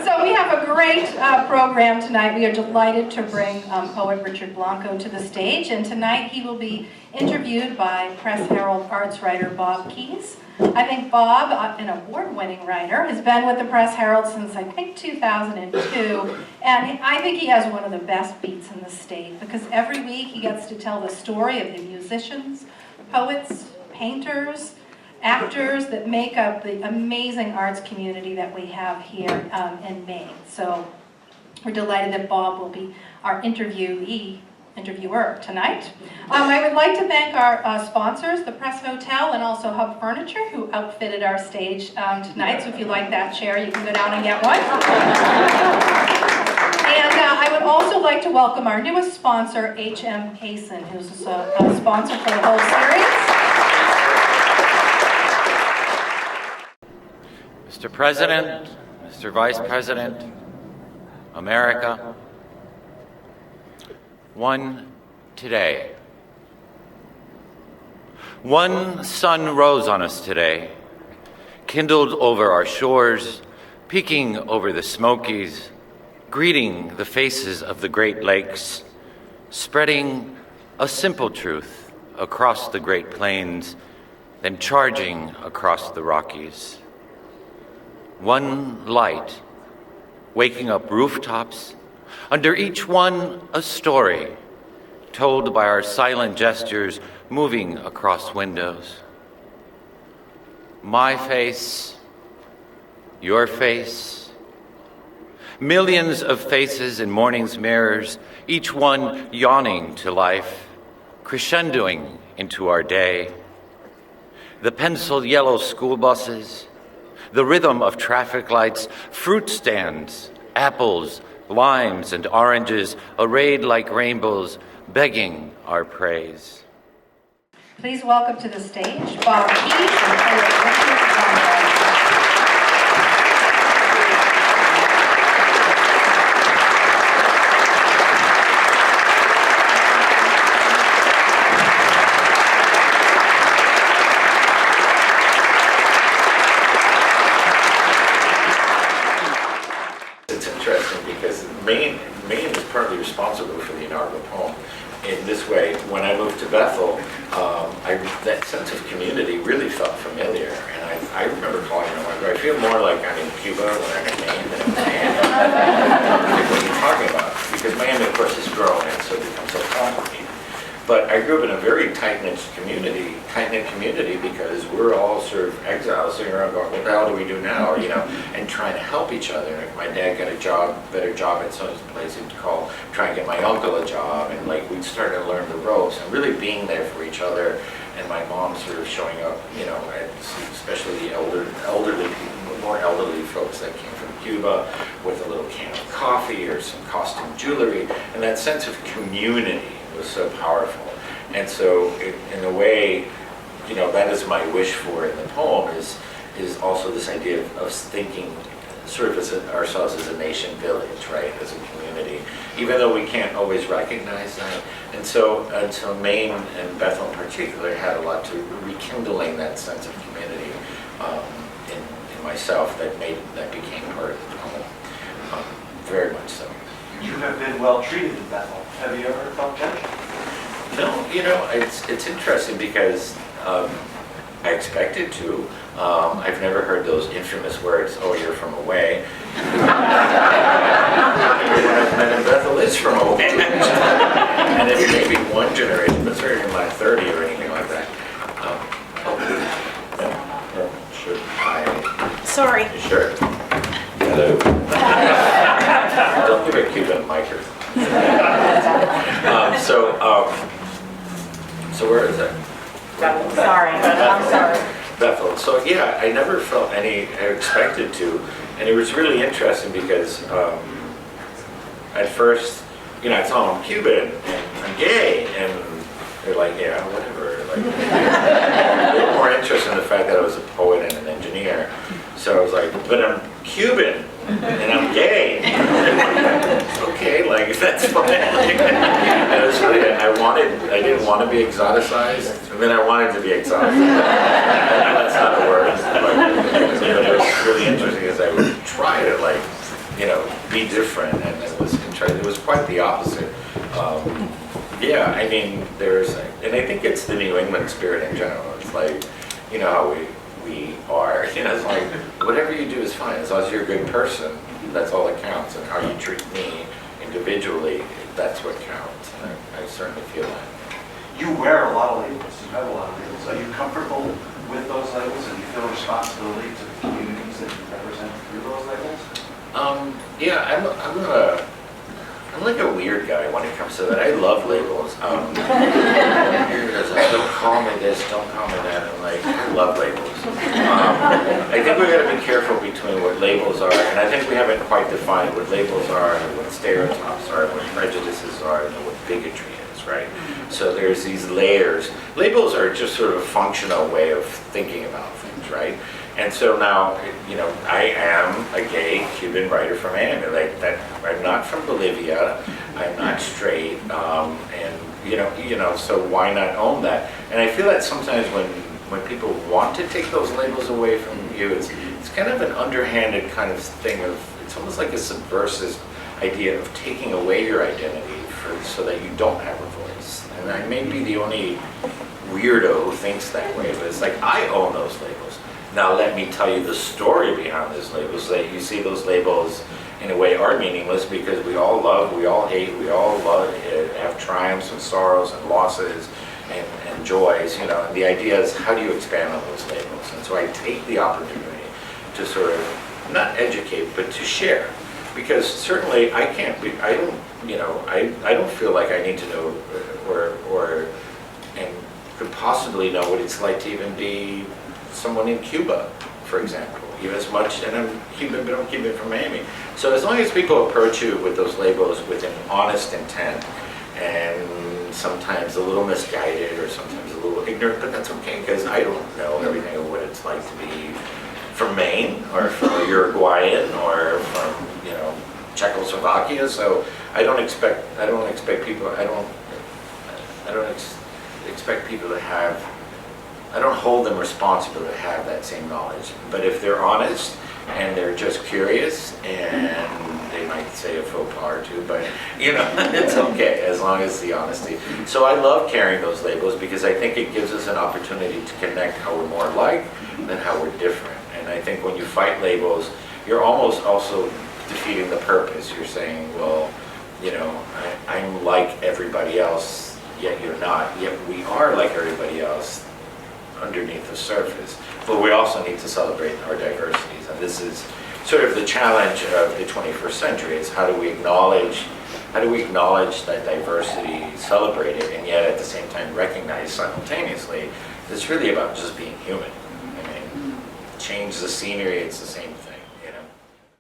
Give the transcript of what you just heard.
So we have a great program tonight. We are delighted to bring poet Richard Blanco to the stage, and tonight he will be interviewed by Press Herald arts writer Bob Keyes. I think Bob, an award-winning writer, has been with the Press Herald since I think 2002, and I think he has one of the best beats in the state because every week he gets to tell the story of the musicians, poets, painters, actors that make up the amazing arts community that we have here in Maine. So we're delighted that Bob will be our interviewer tonight. I would like to thank our sponsors, the Press Hotel and also Hub Furniture, who outfitted our stage tonight. So if you like that chair, you can go down and get one. And I would also like to welcome our newest sponsor, H.M. Payson, who's a sponsor for the whole series. Mr. President, Mr. Vice President, America, one today. One sun rose on us today, kindled over our shores, peeking over the Smokies, greeting the faces of the Great Lakes, spreading a simple truth across the Great Plains, then charging across the Rockies. One light, waking up rooftops, under each one a story, told by our silent gestures moving across windows. My face, your face, millions of faces in morning's mirrors, each one yawning to life, crescendoing into our day. The penciled yellow school buses, the rhythm of traffic lights, fruit stands, apples, limes, and oranges, arrayed like rainbows, begging our praise. Please welcome to the stage Bob Keyes and poet Richard Blanco. Maine is partly responsible for the inaugural poem. In this way, when I moved to Bethel, that sense of community really felt familiar. And I remember calling him, I feel more like I'm in Cuba when I'm in Maine than in Miami. What are you talking about? Because Miami, of course, has grown and so becomes so complicated. But I grew up in a very tight-knit community because we're all sort of exiles sitting around going, what the hell do we do now? You know, and trying to help each other. Like my dad got a better job at some place he'd call, try and get my uncle a job, and like we'd start to learn the ropes and really being there for each other. And my mom sort of showing up, you know, especially the elderly people, more elderly folks that came from Cuba with a little can of coffee or some costume jewelry, and that sense of community was so powerful. And so in a way, you know, that is my wish for in the poem is also this idea of thinking sort of as ourselves as a nation village, right, as a community, even though we can't always recognize that. And so Maine and Bethel in particular had a lot to rekindling that sense of community in myself that became part of the poem, very much so. You have been well treated in Bethel. Have you ever felt judged? No, you know, it's interesting because I expected to. I've never heard those infamous words, oh, you're from away. Everyone I've met in Bethel is from away. And it's maybe one generation, but certainly not 30 or anything like that. Should I? Sorry. Sure. Hello. Don't give a Cuban microphone. So where is it? Sorry, I'm sorry. Bethel. So yeah, I never felt I expected to, and it was really interesting because at first, you know, I told them I'm Cuban and I'm gay, and they're like, yeah, whatever. Like, they were more interested in the fact that I was a poet and an engineer. So I was like, but I'm Cuban and I'm gay. Okay, like that's fine. And it was really, I didn't want to be exoticized, and then I wanted to be exoticized. That's not a word, but it was really interesting as I would try to like, be different, and it was quite the opposite. Yeah, I mean, and I think it's the New England spirit in general. It's like, how we are, it's like, whatever you do is fine, as long as you're a good person, that's all that counts, and how you treat me individually, that's what counts, and I certainly feel that. You wear a lot of labels, you have a lot of labels. Are you comfortable with those labels, and you feel a responsibility to the communities that you represent through those labels? Yeah, I'm like a weird guy when it comes to that. I love labels. Don't call me this, don't call me that. I'm like, I love labels. I think we got to be careful between what labels are, and I think we haven't quite defined what labels are, and what stereotypes are, and what prejudices are, and what bigotry is, right? So there's these layers. Labels are just sort of a functional way of thinking about things, right? And so now, I am a gay Cuban writer from Maine. Like that, I'm not from Bolivia. I'm not straight, and so why not own that? And I feel that sometimes when people want to take those labels away from you, it's kind of an underhanded kind of thing it's almost like a subversive idea of taking away your identity so that you don't have a voice. And I may be the only weirdo who thinks that way, but it's like I own those labels. Now let me tell you the story behind those labels. That you see those labels in a way are meaningless because we all love, we all hate, we all have triumphs and sorrows and losses and joys, and the idea is how do you expand on those labels? And so I take the opportunity to sort of not educate but to share, because certainly I don't feel like I need to know and could possibly know what it's like to even be someone in Cuba, for example, even as much, and I'm Cuban, but I'm Cuban from Miami. So as long as people approach you with those labels with an honest intent, and sometimes a little misguided or sometimes a little ignorant, but that's okay, because I don't know everything of what it's like to be from Maine, or from Uruguayan, or from, Czechoslovakia, so I don't expect people, I don't expect people to have, I don't hold them responsible to have that same knowledge. But if they're honest and they're just curious, and they might say a faux pas or two, but it's okay as long as the honesty. So I love carrying those labels because I think it gives us an opportunity to connect how we're more alike than how we're different. And I think when you fight labels, you're almost also defeating the purpose. You're saying, well, I'm like everybody else, yet you're not. Yet we are like everybody else underneath the surface, but we also need to celebrate our diversities, and this is sort of the challenge of the 21st century, is how do we acknowledge that diversity, celebrate it, and yet at the same time recognize simultaneously it's really about just being human. I mean, change the scenery, it's the same thing.